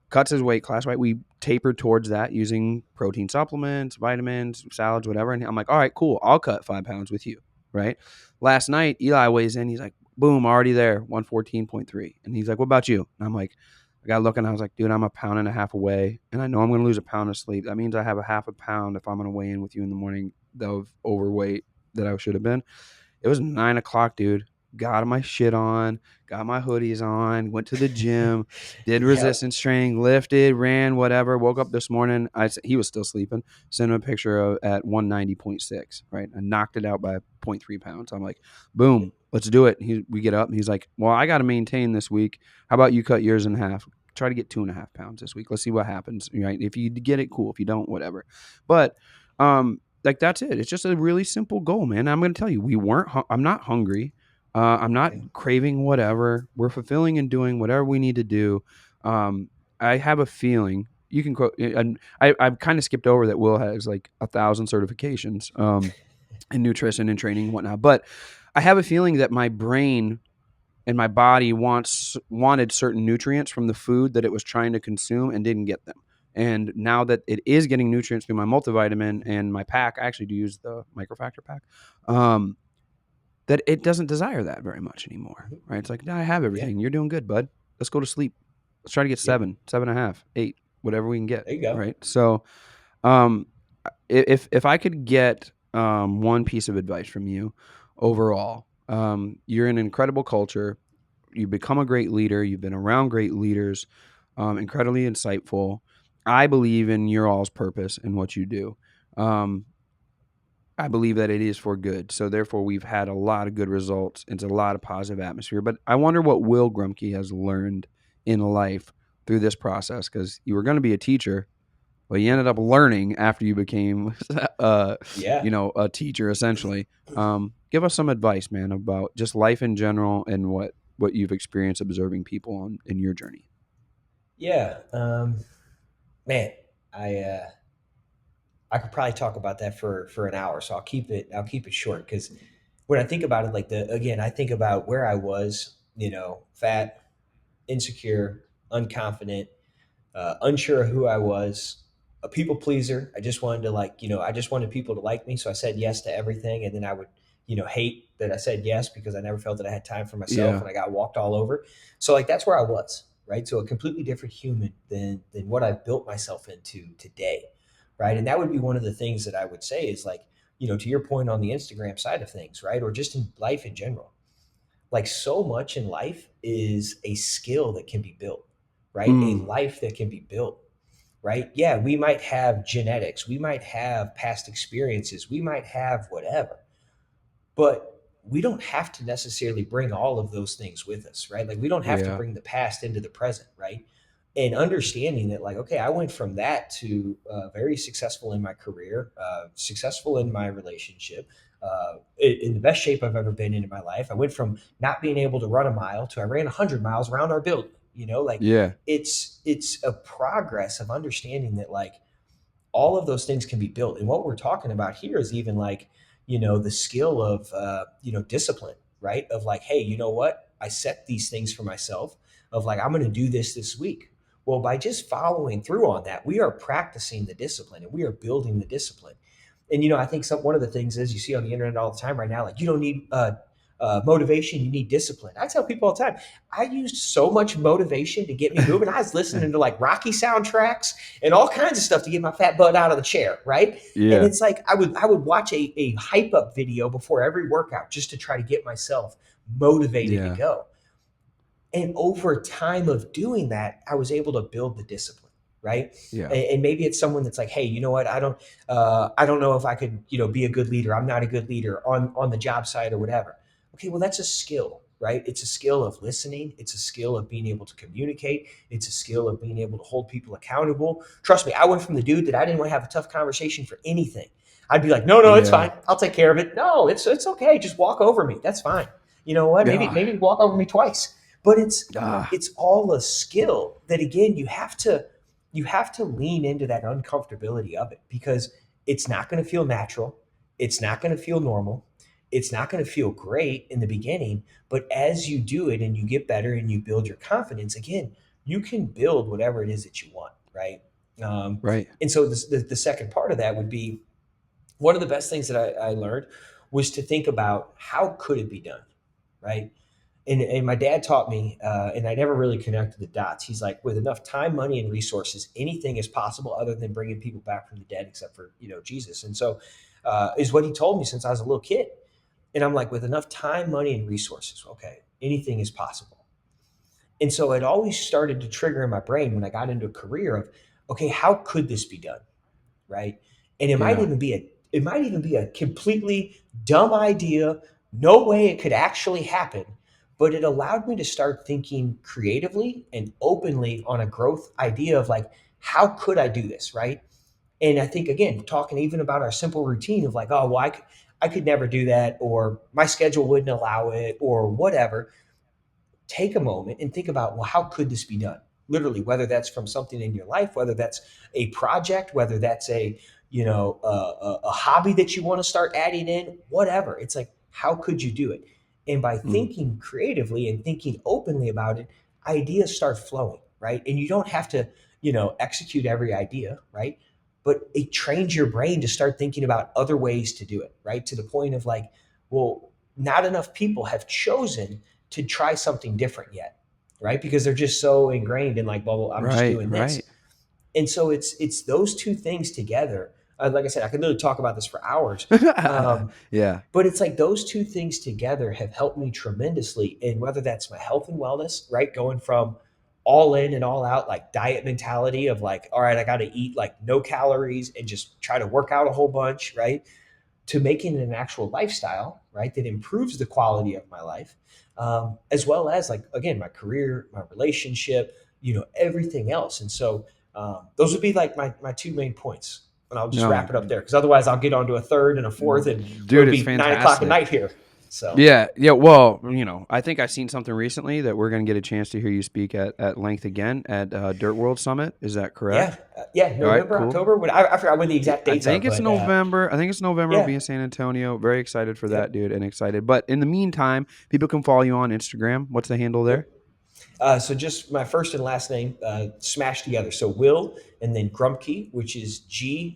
Cuts his weight class, right? We tapered towards that using protein supplements, vitamins, salads, whatever. And I'm like, all right, cool. I'll cut 5 pounds with you, right? Last night, Eli weighs in. He's like, boom, already there, 114.3. And he's like, what about you? And I'm like, I got looking. I was like, dude, I'm 1.5 pounds away, and I know I'm going to lose 1 pound of sleep. That means I have a 0.5 pound if I'm going to weigh in with you in the morning of overweight that I should have been. It was 9 o'clock, dude. Got my shit on, got my hoodies on, went to the gym, did resistance training, lifted, ran, whatever. Woke up this morning. He was still sleeping. Sent him a picture of at 190.6, right? I knocked it out by 0.3 pounds. I'm like, boom, let's do it. We get up and he's like, well, I got to maintain this week. How about you cut yours in half? Try to get 2.5 pounds this week. Let's see what happens, right? If you get it, cool. If you don't, whatever. But, like, that's it. It's just a really simple goal, man. I'm going to tell you, I'm not hungry. I'm not craving whatever. We're fulfilling and doing whatever we need to do. I have a feeling you can quote, and I kind of skipped over that Will has like 1,000 certifications in nutrition and training and whatnot. But I have a feeling that my brain and my body wanted certain nutrients from the food that it was trying to consume and didn't get them. And now that it is getting nutrients through my multivitamin and my pack, I actually do use the microfactor pack, that it doesn't desire that very much anymore, right? It's like, no, I have everything. Yeah. You're doing good, bud. Let's go to sleep. Let's try to get Yep. 7.5, 8, whatever we can get, There you go. right? So if I could get one piece of advice from you overall, you're in an incredible culture. You become a great leader. You've been around great leaders, incredibly insightful. I believe in your all's purpose and what you do. I believe that it is for good. So therefore, we've had a lot of good results. It's a lot of positive atmosphere. But I wonder what Will Grumke has learned in life through this process, because you were going to be a teacher, but you ended up learning after you became, Yeah. a teacher essentially. Give us some advice, man, about just life in general and what you've experienced observing people in your journey. Yeah. Man, I I could probably talk about that for an hour, so I'll keep it short, because when I think about it, like I think about where I was, fat, insecure, unconfident, unsure of who I was, a people pleaser. I just wanted to I just wanted people to like me. So I said yes to everything. And then I would, hate that I said yes because I never felt that I had time for myself Yeah. and I got walked all over. So like, that's where I was, right? So a completely different human than what I've built myself into today. Right. And that would be one of the things that I would say is like, to your point on the Instagram side of things, right? Or just in life in general, like so much in life is a skill that can be built, right? A Mm, life that can be built, right? Yeah, we might have genetics, we might have past experiences, we might have whatever, but we don't have to necessarily bring all of those things with us, right? Like we don't have to yeah. bring the past into the present, right? And understanding that, like, okay, I went from that to very successful in my career, successful in my relationship, in the best shape I've ever been in my life. I went from not being able to run a mile to I ran 100 miles around our building. Like Yeah. it's a progress of understanding that like all of those things can be built. And what we're talking about here is even like, the skill of, discipline, right? Of like, hey, you know what? I set these things for myself of like, I'm going to do this week. Well, by just following through on that, we are practicing the discipline and we are building the discipline. And, I think one of the things is you see on the internet all the time right now, like you don't need motivation, you need discipline. I tell people all the time, I used so much motivation to get me moving. I was listening to like Rocky soundtracks and all kinds of stuff to get my fat butt out of the chair, right? And Yeah. it's like I would watch a hype up video before every workout just to try to get myself motivated to Yeah. go. And over time of doing that, I was able to build the discipline, right? Yeah. And maybe it's someone that's like, hey, you know what? I don't know if I could, be a good leader. I'm not a good leader on the job site or whatever. Okay, well, that's a skill, right? It's a skill of listening. It's a skill of being able to communicate. It's a skill of being able to hold people accountable. Trust me, I went from the dude that I didn't want to have a tough conversation for anything. I'd be like, no, it's Yeah. fine. I'll take care of it. No, it's okay. Just walk over me. That's fine. You know what? Maybe Yeah. maybe walk over me twice. But Ah, it's all a skill that again you have to lean into that uncomfortability of it, because it's not going to feel natural. It's not going to feel normal. It's not going to feel great in the beginning, but as you do it and you get better and you build your confidence, again, you can build whatever it is that you want, right? Um, right. and so the second part of that would be one of the best things that I learned was to think about how could it be done, right? And my dad taught me, and I never really connected the dots. He's like, with enough time, money, and resources, anything is possible other than bringing people back from the dead, except for Jesus. And so, is what he told me since I was a little kid. And I'm like, with enough time, money, and resources, okay, anything is possible. And so it always started to trigger in my brain when I got into a career of, okay, how could this be done, right? And Yeah. it might even be a completely dumb idea, no way it could actually happen, but it allowed me to start thinking creatively and openly on a growth idea of like, how could I do this, right? And I think again, talking even about our simple routine of like, oh, well, I could never do that, or my schedule wouldn't allow it, or whatever. Take a moment and think about, well, how could this be done? literally, whether that's from something in your life, whether that's a project, whether that's a hobby that you want to start adding in, whatever. It's like, how could you do it? And by thinking creatively and thinking openly about it, ideas start flowing, right? And you don't have to, execute every idea, right? But it trains your brain to start thinking about other ways to do it, right? To the point of like, well, not enough people have chosen to try something different yet, right? Because they're just so ingrained in like, well, I'm just doing this. And so it's those two things together. Like I said, I could literally talk about this for hours. Yeah. But it's like those two things together have helped me tremendously in whether that's my health and wellness, right? Going from all in and all out, like diet mentality of like, all right, I got to eat like no calories and just try to work out a whole bunch, right? To making it an actual lifestyle, right? That improves the quality of my life, as well as like, again, my career, my relationship, everything else. And so those would be like my two main points. And I'll just wrap it up there because otherwise I'll get onto a third and a fourth and dude, it'll be 9 o'clock at night here. So yeah. Well, I think I've seen something recently that we're going to get a chance to hear you speak at length again at Dirt World Summit. Is that correct? Yeah. November, right, cool. October. I forgot when the exact dates are. I think it's November. Yeah. We'll be in San Antonio. Very excited for that, dude, and excited. But in the meantime, people can follow you on Instagram. What's the handle there? So just my first and last name smashed together. So Will and then Grumke, which is GRUMKE.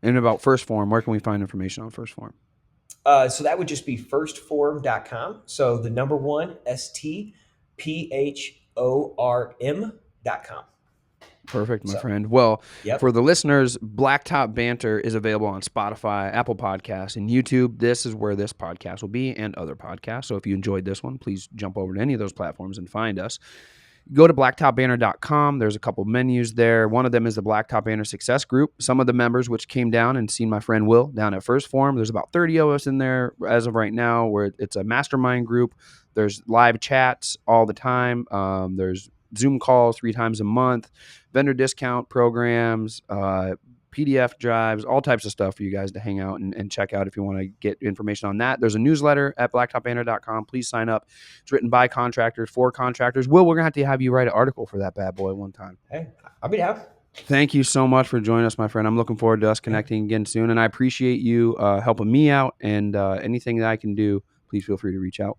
And about First Phorm, where can we find information on First Phorm? So that would just be firstphorm.com. So the number one, STPHORM.com. Perfect, my friend. Well, Yep. For the listeners, Blacktop Banter is available on Spotify, Apple Podcasts, and YouTube. This is where this podcast will be and other podcasts. So if you enjoyed this one, please jump over to any of those platforms and find us. Go to blacktopbanner.com. There's a couple menus there. One of them is the Blacktop Banner Success Group. Some of the members which came down and seen my friend Will down at First Phorm. There's about 30 of us in there as of right now, where it's a mastermind group. There's live chats all the time. There's Zoom calls 3 times a month, vendor discount programs, PDF drives, all types of stuff for you guys to hang out and check out if you want to get information on that. There's a newsletter at blacktopbanner.com. Please sign up. It's written by contractors for contractors. Will, we're going to have you write an article for that bad boy one time. Hey, I'll be down. Thank you so much for joining us, my friend. I'm looking forward to us connecting again soon, and I appreciate you helping me out, and anything that I can do, please feel free to reach out.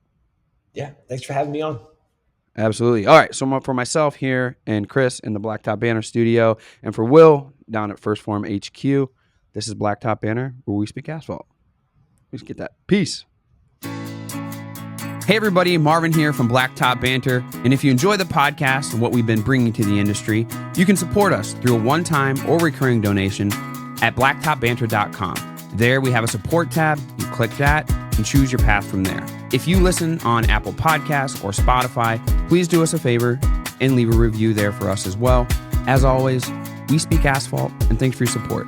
Yeah, thanks for having me on. Absolutely. All right. So for myself here and Chris in the Blacktop Banner studio, and for Will down at First Phorm HQ, this is Blacktop Banner, where we speak asphalt. Let's get that. Peace. Hey, everybody. Marvin here from Blacktop Banter. And if you enjoy the podcast and what we've been bringing to the industry, you can support us through a one-time or recurring donation at blacktopbanter.com. There we have a support tab. You click that and choose your path from there. If you listen on Apple Podcasts or Spotify, please do us a favor and leave a review there for us as well. As always, we speak asphalt, and thanks for your support.